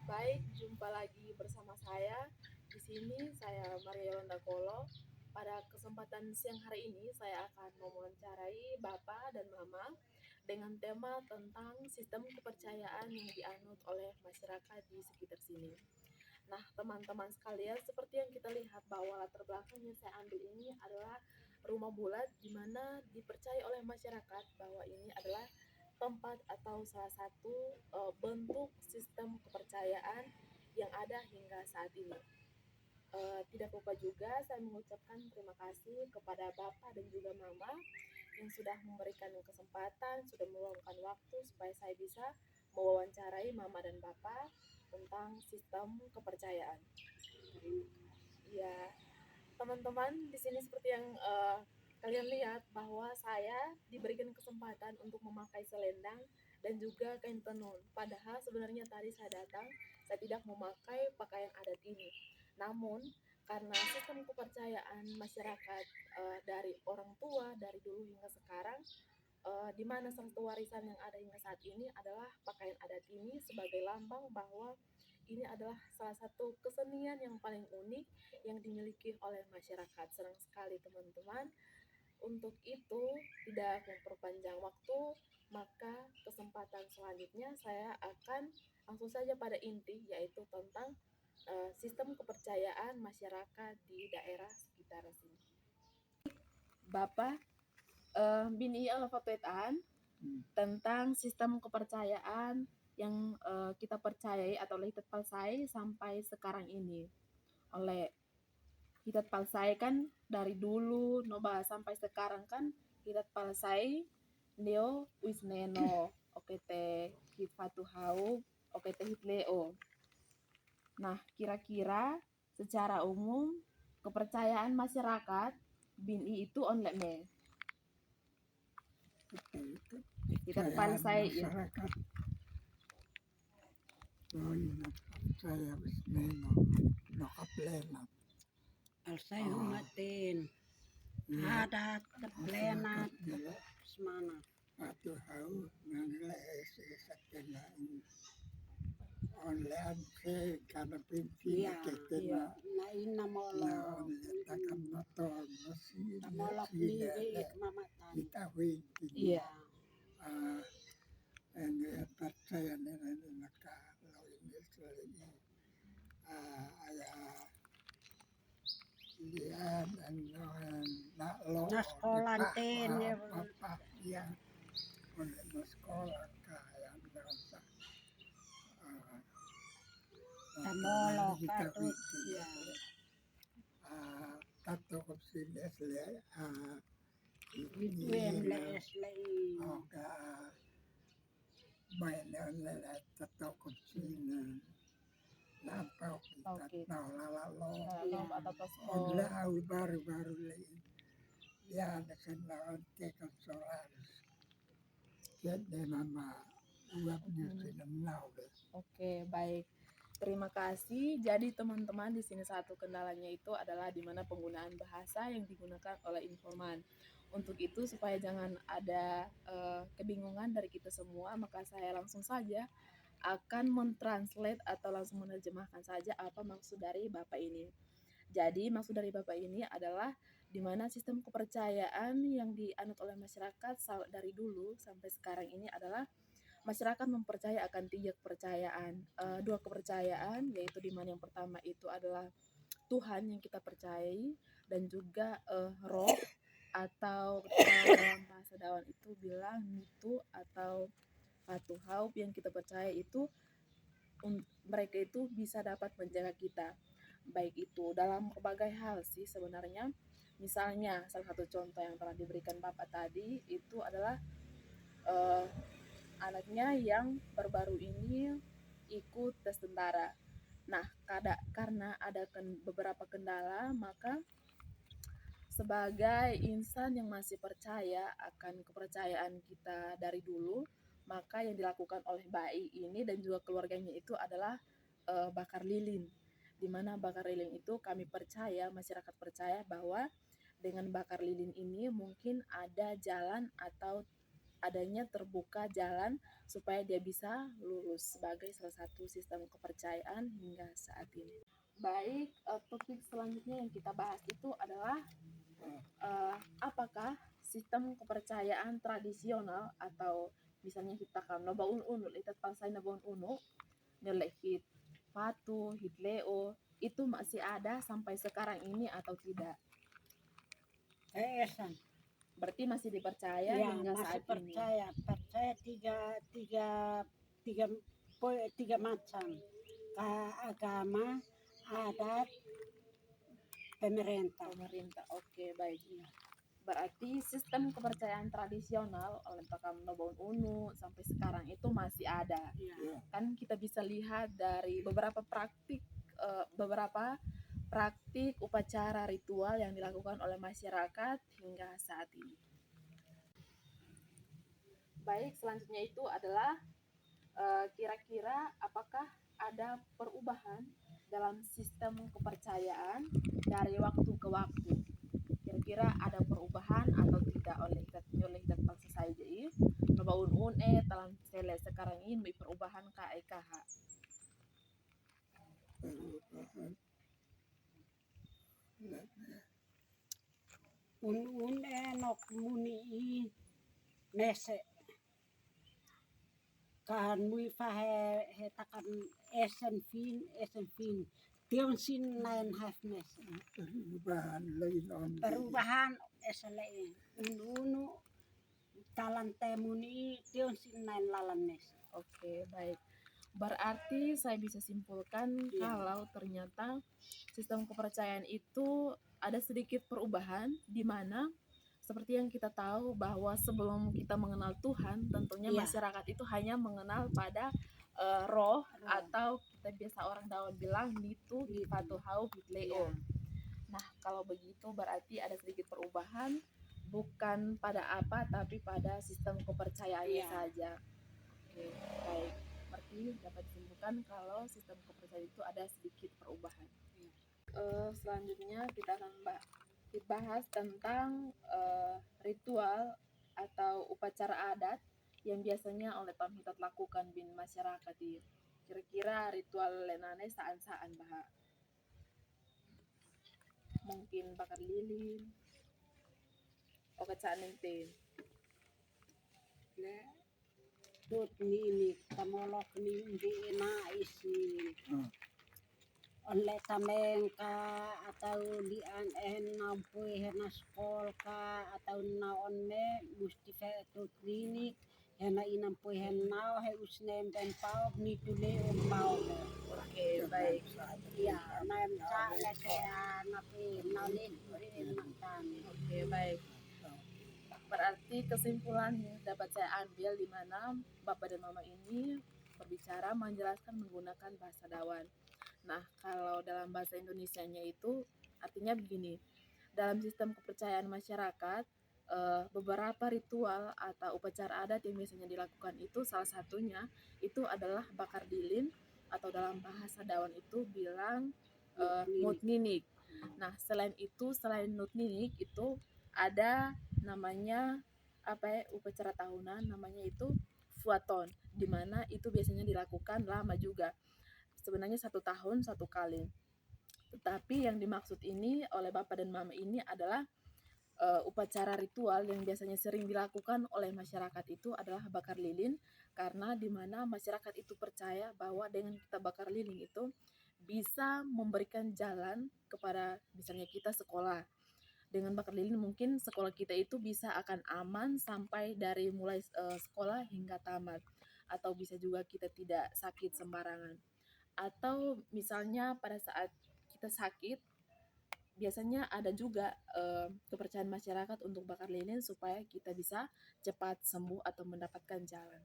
Baik, jumpa lagi bersama saya. Di sini saya Maria Yolanda Kolo. Pada kesempatan siang hari ini saya akan mewawancarai Bapak dan Mama dengan tema tentang sistem kepercayaan yang dianut oleh masyarakat di sekitar sini. Nah, teman-teman sekalian, seperti yang kita lihat bahwa latar belakang yang saya ambil ini adalah rumah bulat di mana dipercaya oleh masyarakat bahwa ini adalah tempat atau salah satu bentuk sistem kepercayaan yang ada hingga saat ini. Tidak lupa juga saya mengucapkan terima kasih kepada Bapak dan juga Mama yang sudah memberikan kesempatan, sudah meluangkan waktu supaya saya bisa mewawancarai Mama dan Bapak tentang sistem kepercayaan. Ya, teman-teman, di sini seperti yang kalian lihat bahwa saya diberikan kesempatan untuk memakai selendang dan juga kain tenun. Padahal sebenarnya tadi saya datang, saya tidak memakai pakaian adat ini. Namun karena sistem kepercayaan masyarakat dari orang tua dari dulu hingga sekarang, di mana salah satu warisan yang ada hingga saat ini adalah pakaian adat ini sebagai lambang bahwa ini adalah salah satu kesenian yang paling unik yang dimiliki oleh masyarakat. Senang sekali teman-teman. Untuk itu, tidak memperpanjang waktu, maka kesempatan selanjutnya saya akan langsung saja pada inti, yaitu tentang sistem kepercayaan masyarakat di daerah sekitar sini. Bapak, bini alfabet tentang sistem kepercayaan yang kita percayai atau lihat palsai sampai sekarang ini. Oleh hidat palsai kan dari dulu noba sampai sekarang kan hidat palsai neo wisneno oke teh hit fatu hau oke teh hit leo. Nah, kira-kira secara umum kepercayaan masyarakat bini itu onlek me hidat palsai ya. Masyarakat loina saya bisneno nokaplena Alsay humatin adat kaplenat semana atu hau nangle sakena online se kana pinti iya ketena na ina molo na onle takam noton nasi tamolok nasi liwi mamatan kita winti Iya. ene percaya nena naka lo ini selain aya lian nak lo na sekolah ten ya bapak yang oleh sekolah kaya merasa tamolok kita katut winti ya tato kopsile sele iduen les lei oka mainnya lele tato kopsile lampau kita Oke. tahu lalo Lalu atau pas onle au baru lagi ya ada kenalan tekan solaris jadi mama uapnya sudah nau Oke, baik. Terima kasih. Jadi teman-teman di sini satu kendalanya itu adalah di mana penggunaan bahasa yang digunakan oleh informan. Untuk itu supaya jangan ada kebingungan dari kita semua, maka saya langsung saja akan mentranslate atau langsung menerjemahkan saja apa maksud dari Bapak ini. Jadi maksud dari Bapak ini adalah di mana sistem kepercayaan yang dianut oleh masyarakat dari dulu sampai sekarang ini adalah masyarakat mempercaya akan tiga kepercayaan, dua kepercayaan, yaitu di mana yang pertama itu adalah Tuhan yang kita percayai dan juga roh atau dalam bahasa Dawan itu bilang mitu atau fatuhau yang kita percaya itu mereka itu bisa dapat menjaga kita. Baik itu dalam berbagai hal sih sebenarnya. Misalnya salah satu contoh yang telah diberikan Bapak tadi itu adalah eh, anaknya yang baru-baru ini ikut tes tentara. Nah, karena ada beberapa kendala, maka sebagai insan yang masih percaya akan kepercayaan kita dari dulu, maka yang dilakukan oleh bayi ini dan juga keluarganya itu adalah bakar lilin. Di mana bakar lilin itu kami percaya, masyarakat percaya bahwa dengan bakar lilin ini mungkin ada jalan atau adanya terbuka jalan supaya dia bisa lulus sebagai salah satu sistem kepercayaan hingga saat ini. Baik, topik selanjutnya yang kita bahas itu adalah apakah sistem kepercayaan tradisional atau misalnya kita kan loba unu itu pasai na bon unu nyelek hit patu hit leo itu masih ada sampai sekarang ini atau tidak? Esan. Berarti masih dipercaya Ya, hingga masih saat ini. percaya. Percaya tiga macam. Agama, adat, pemerintah. Oke, baik. Berarti sistem kepercayaan tradisional oleh Pakam Nobon Unu sampai sekarang itu masih ada. Ya. Kan kita bisa lihat dari beberapa praktik upacara ritual yang dilakukan oleh masyarakat hingga saat ini. Baik, selanjutnya itu adalah kira-kira apakah ada perubahan dalam sistem kepercayaan dari waktu ke waktu? Kira-kira ada perubahan atau tidak oleh ikat bangsa saja ini? Nabaun talang sele sekarang ini may perubahan KH. perubahan. Un nok muni mese kan mui fa he takan esen fin tion sin lain half mese Perubahan lain on perubahan esen lain unu talante muni tion sin lain lalan mese. Oke, baik. Berarti saya bisa simpulkan Iya. kalau ternyata sistem kepercayaan itu ada sedikit perubahan di mana seperti yang kita tahu bahwa sebelum kita mengenal Tuhan, tentunya Iya. masyarakat itu hanya mengenal pada roh atau kita biasa orang Dawan bilang nitu, hipatu hau, hitleo. Nah, kalau begitu berarti ada sedikit perubahan bukan pada apa tapi pada sistem kepercayaannya Iya. saja. Oke, baik. Berarti dapat disimpulkan kalau sistem kepercayaan itu ada sedikit perubahan. Selanjutnya kita akan bahas tentang ritual atau upacara adat yang biasanya oleh Pamhitat lakukan bin masyarakat di kira-kira ritual lenane saan-saan bah. Mungkin bakar lilin. Oke, saan enten. Tut ni tamolok ni di na isi onle tameng ka atau di an nampui hena skol ka atau na onme musti fe tut klinik hena inampui hena he usnem ben pau ni tule pau. Oke, baik. Ya, nam sa le ke napi nanin makan. Oke, baik. Berarti kesimpulan yang dapat saya ambil di mana Bapak dan Mama ini berbicara menjelaskan menggunakan bahasa Dawan. Nah, kalau dalam bahasa Indonesianya itu artinya begini. Dalam sistem kepercayaan masyarakat, beberapa ritual atau upacara adat yang biasanya dilakukan itu salah satunya itu adalah bakar lilin atau dalam bahasa Dawan itu bilang nutninik. Nah, selain nutninik itu ada namanya upacara tahunan namanya itu fuaton, di mana itu biasanya dilakukan lama juga, sebenarnya 1 tahun 1 kali. Tetapi yang dimaksud ini oleh Bapak dan Mama ini adalah upacara ritual yang biasanya sering dilakukan oleh masyarakat itu adalah bakar lilin, karena di mana masyarakat itu percaya bahwa dengan kita bakar lilin itu bisa memberikan jalan kepada misalnya kita sekolah. Dengan bakar lilin mungkin sekolah kita itu bisa akan aman sampai dari mulai sekolah hingga tamat, atau bisa juga kita tidak sakit sembarangan. Atau misalnya pada saat kita sakit biasanya ada juga kepercayaan masyarakat untuk bakar lilin supaya kita bisa cepat sembuh atau mendapatkan jalan.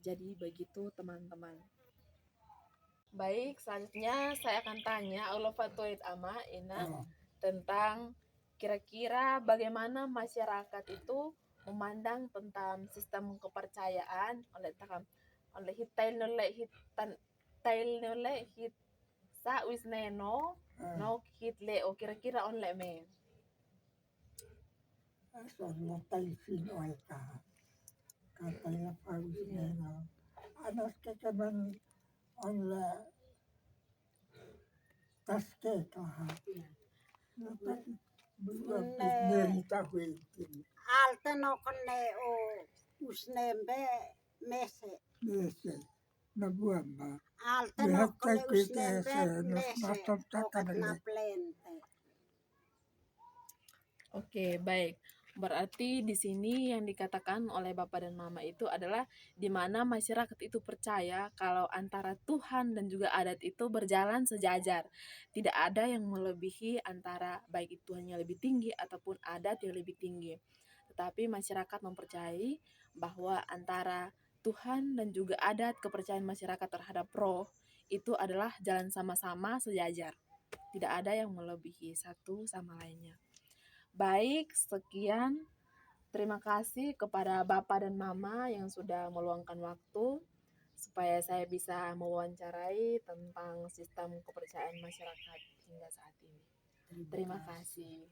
Jadi begitu teman-teman. Baik, selanjutnya saya akan tanya Allah Fatoid Ama Ina tentang kira-kira bagaimana masyarakat itu memandang tentang sistem kepercayaan oleh hitail nole hit sa wisneno no hit leo kira-kira on le me. Son na tay sin oy ka katanya Faustino. Anak kekeman oleh tas kekah. Iya. Dapat belum dari tahu itu. Alte no kene o usnembe mese. Biasa. Nabuama. Alte no Lihat kene tak kita usnembe mese. nafas tak Okat na ada. plente. Oke, baik. Berarti di sini yang dikatakan oleh Bapak dan Mama itu adalah di mana masyarakat itu percaya kalau antara Tuhan dan juga adat itu berjalan sejajar. Tidak ada yang melebihi antara baik itu Tuhan yang lebih tinggi ataupun adat yang lebih tinggi. Tetapi masyarakat mempercayai bahwa antara Tuhan dan juga adat kepercayaan masyarakat terhadap roh itu adalah jalan sama-sama sejajar. Tidak ada yang melebihi satu sama lainnya. Baik, sekian. Terima kasih kepada Bapak dan Mama yang sudah meluangkan waktu supaya saya bisa mewawancarai tentang sistem kepercayaan masyarakat hingga saat ini. Terima kasih.